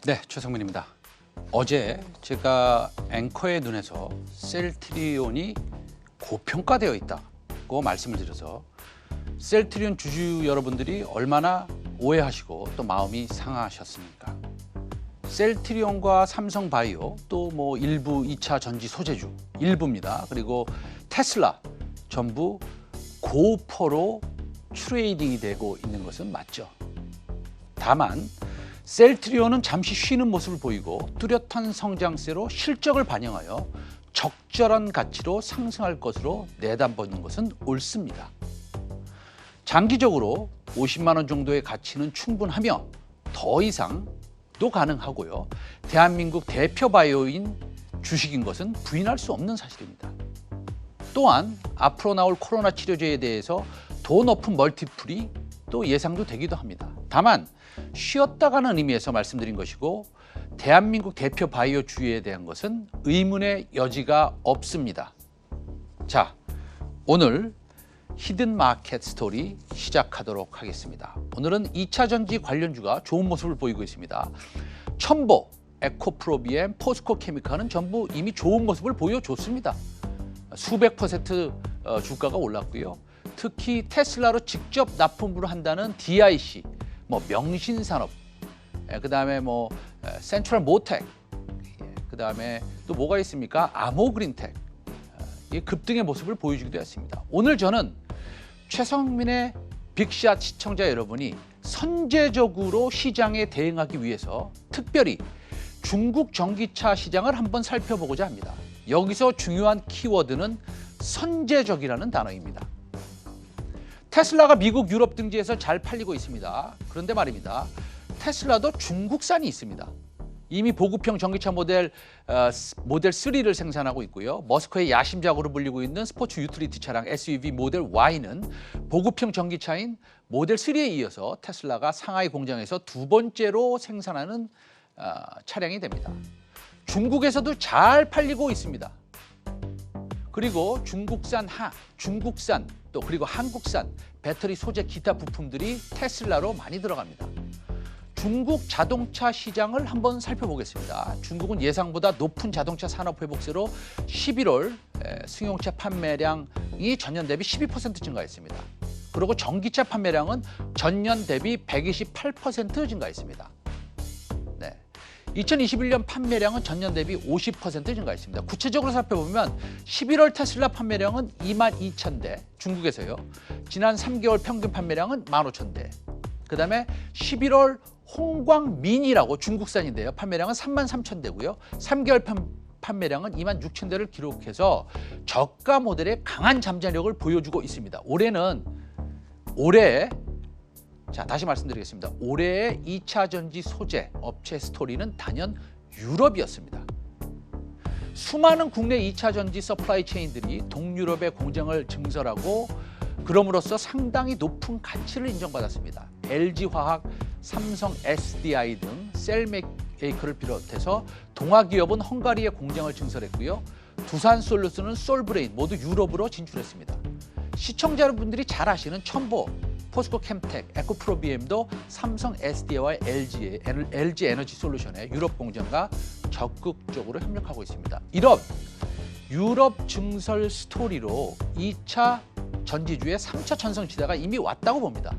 네, 최성민입니다. 어제 제가 앵커의 눈에서 셀트리온이 고평가되어 있다고 말씀을 드려서 셀트리온 주주 여러분들이 얼마나 오해하시고 또 마음이 상하셨습니까? 셀트리온과 삼성바이오 또 뭐 일부 2차 전지 소재주 일부입니다. 그리고 테슬라 전부 고퍼로 트레이딩이 되고 있는 것은 맞죠. 다만 셀트리온은 잠시 쉬는 모습을 보이고 뚜렷한 성장세로 실적을 반영하여 적절한 가치로 상승할 것으로 내다보는 것은 옳습니다. 장기적으로 50만 원 정도의 가치는 충분하며 더 이상도 가능하고요. 대한민국 대표 바이오인 주식인 것은 부인할 수 없는 사실입니다. 또한 앞으로 나올 코로나 치료제에 대해서 더 높은 멀티플이 또 예상도 되기도 합니다. 다만 쉬었다가는 의미에서 말씀드린 것이고 대한민국 대표 바이오 주에 대한 것은 의문의 여지가 없습니다. 자, 오늘 히든 마켓 스토리 시작하도록 하겠습니다. 오늘은 2차 전지 관련주가 좋은 모습을 보이고 있습니다. 첨보, 에코프로비엠, 포스코 케미칼은 전부 이미 좋은 모습을 보여줬습니다. 수백 퍼센트 주가가 올랐고요. 특히 테슬라로 직접 납품을 한다는 DIC, 뭐 명신산업, 그다음에 뭐 센트럴 모텍, 그다음에 또 뭐가 있습니까? 아모그린텍, 급등의 모습을 보여주기도 했습니다. 오늘 저는 최성민의 빅샷 시청자 여러분이 선제적으로 시장에 대응하기 위해서 특별히 중국 전기차 시장을 한번 살펴보고자 합니다. 여기서 중요한 키워드는 선제적이라는 단어입니다. 테슬라가 미국, 유럽 등지에서 잘 팔리고 있습니다. 그런데 말입니다. 테슬라도 중국산이 있습니다. 이미 보급형 전기차 모델 3를 생산하고 있고요. 머스크의 야심작으로 불리고 있는 스포츠 유틸리티 차량 SUV 모델 Y는 보급형 전기차인 모델 3에 이어서 테슬라가 상하이 공장에서 두 번째로 생산하는 차량이 됩니다. 중국에서도 잘 팔리고 있습니다. 그리고 중국산 또 그리고 한국산 배터리 소재 기타 부품들이 테슬라로 많이 들어갑니다. 중국 자동차 시장을 한번 살펴보겠습니다. 중국은 예상보다 높은 자동차 산업 회복세로 11월 승용차 판매량이 전년 대비 12% 증가했습니다. 그리고 전기차 판매량은 전년 대비 128% 증가했습니다. 2021년 판매량은 전년 대비 50% 증가했습니다. 구체적으로 살펴보면 11월 테슬라 판매량은 22,000대 중국에서요. 지난 3개월 평균 판매량은 15,000대. 그다음에 11월 홍광민이라고 중국산인데요. 판매량은 33,000대고요. 3개월 판매량은 26,000대를 기록해서 저가 모델의 강한 잠재력을 보여주고 있습니다. 올해 자, 다시 말씀드리겠습니다. 올해의 2차 전지 소재 업체 스토리는 단연 유럽이었습니다. 수많은 국내 2차 전지 서플라이 체인들이 동유럽의 공장을 증설하고 그럼으로써 상당히 높은 가치를 인정받았습니다. LG화학, 삼성 SDI 등 셀메이커를 비롯해서 동아기업은 헝가리에 공장을 증설했고요. 두산솔루션은 솔브레인 모두 유럽으로 진출했습니다. 시청자 여러분들이 잘 아시는 첨보, 포스코 캠텍, 에코프로비엠도 삼성 SDI와 LG 에너지 솔루션의 유럽 공장과 적극적으로 협력하고 있습니다. 이런 유럽 증설 스토리로 2차 전지주의 3차 전성시대가 이미 왔다고 봅니다.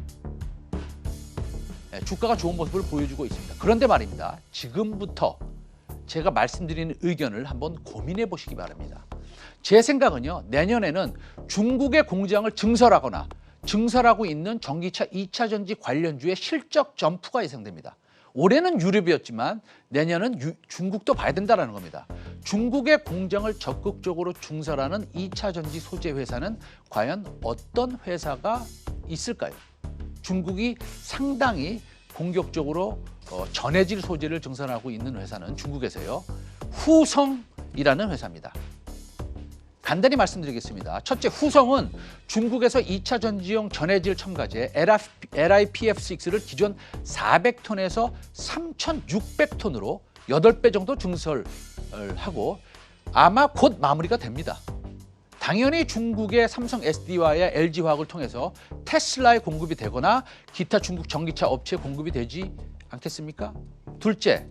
주가가 좋은 모습을 보여주고 있습니다. 그런데 말입니다. 지금부터 제가 말씀드리는 의견을 한번 고민해 보시기 바랍니다. 제 생각은요. 내년에는 중국의 공장을 증설하고 있는 전기차 2차 전지 관련주의 실적 점프가 예상됩니다. 올해는 유럽이었지만 내년은 중국도 봐야 된다는 겁니다. 중국의 공장을 적극적으로 증설하는 2차 전지 소재 회사는 과연 어떤 회사가 있을까요? 중국이 상당히 공격적으로 전해질 소재를 증설하고 있는 회사는 중국에서요. 후성이라는 회사입니다. 간단히 말씀드리겠습니다. 첫째, 후성은 중국에서 2차 전지용 전해질 첨가제 LiPF6를 기존 400톤에서 3,600톤으로 8배 정도 증설을 하고 아마 곧 마무리가 됩니다. 당연히 중국의 삼성 SDI와의 LG화학을 통해서 테슬라에 공급이 되거나 기타 중국 전기차 업체에 공급이 되지 않겠습니까? 둘째,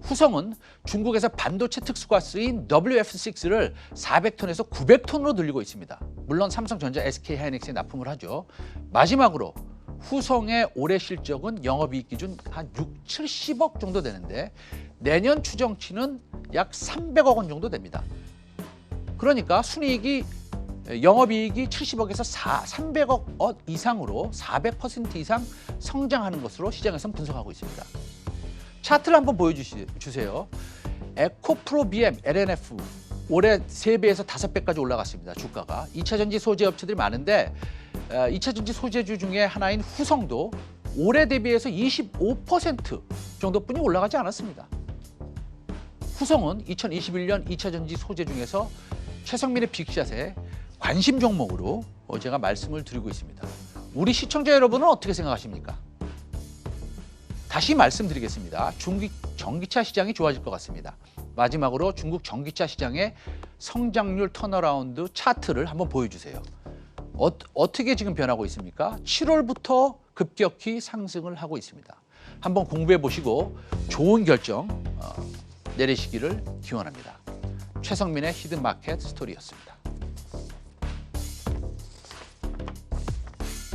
후성은 중국에서 반도체 특수가스인 WF6를 400톤에서 900톤으로 늘리고 있습니다. 물론 삼성전자, SK하이닉스에 납품을 하죠. 마지막으로 후성의 올해 실적은 영업이익 기준 한 6, 70억 정도 되는데 내년 추정치는 약 300억 원 정도 됩니다. 그러니까 순이익이 영업이익이 70억에서 300억 원 이상으로 400% 이상 성장하는 것으로 시장에서는 분석하고 있습니다. 차트를 한번 보여주세요. 에코프로 BM, LNF 올해 3배에서 5배까지 올라갔습니다. 주가가. 2차전지 소재 업체들이 많은데 2차전지 소재주 중에 하나인 후성도 올해 대비해서 25% 정도뿐이 올라가지 않았습니다. 후성은 2021년 2차전지 소재 중에서 최성민의 빅샷에 관심 종목으로 제가 말씀을 드리고 있습니다. 우리 시청자 여러분은 어떻게 생각하십니까? 다시 말씀드리겠습니다. 중국 전기차 시장이 좋아질 것 같습니다. 마지막으로 중국 전기차 시장의 성장률 턴어라운드 차트를 한번 보여주세요. 어떻게 지금 변하고 있습니까? 7월부터 급격히 상승을 하고 있습니다. 한번 공부해 보시고 좋은 결정 내리시기를 기원합니다. 최성민의 히든마켓 스토리였습니다.